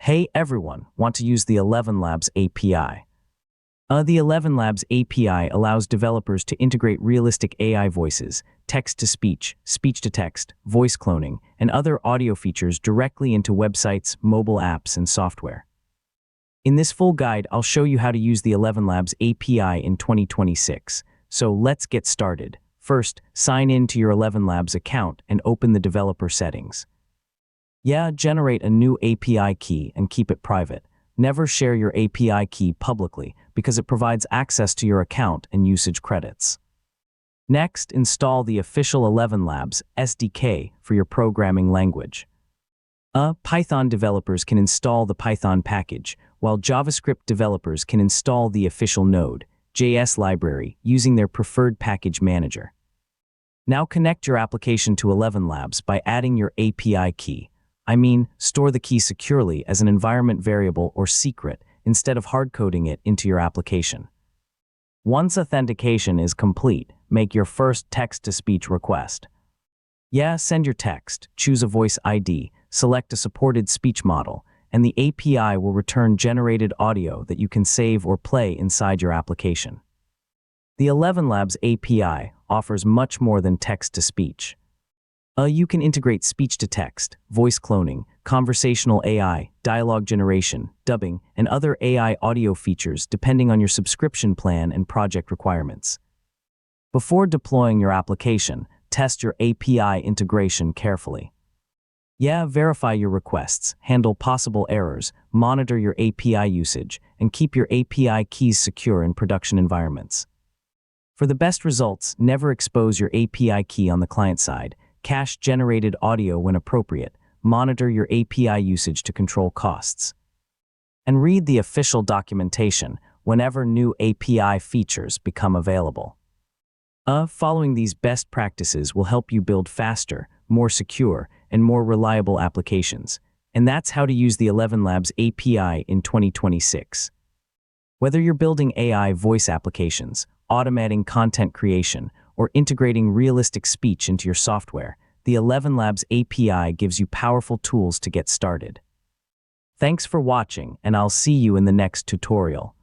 Hey everyone, want to use the ElevenLabs API? The ElevenLabs API allows developers to integrate realistic AI voices, text-to-speech, speech-to-text, voice cloning, and other audio features directly into websites, mobile apps, and software. In this full guide, I'll show you how to use the ElevenLabs API in 2026. So let's get started. First, sign in to your ElevenLabs account and open the developer settings. Generate a new API key and keep it private. Never share your API key publicly because it provides access to your account and usage credits. Next, install the official ElevenLabs SDK for your programming language. Python developers can install the Python package, while JavaScript developers can install the official Node.js library using their preferred package manager. Now connect your application to ElevenLabs by adding your API key. Store the key securely as an environment variable or secret instead of hard-coding it into your application. Once authentication is complete, make your first text-to-speech request. Send your text, choose a voice ID, select a supported speech model, and the API will return generated audio that you can save or play inside your application. The ElevenLabs API offers much more than text-to-speech. You can integrate speech-to-text, voice cloning, conversational AI, dialogue generation, dubbing, and other AI audio features depending on your subscription plan and project requirements. Before deploying your application, test your API integration carefully. Verify your requests, handle possible errors, monitor your API usage, and keep your API keys secure in production environments. For the best results, never expose your API key on the client side. Cache generated audio when appropriate, monitor your API usage to control costs. And read the official documentation whenever new API features become available. Following these best practices will help you build faster, more secure, and more reliable applications. And that's how to use the ElevenLabs API in 2026. Whether you're building AI voice applications, automating content creation, or integrating realistic speech into your software, the ElevenLabs API gives you powerful tools to get started. Thanks for watching, and I'll see you in the next tutorial.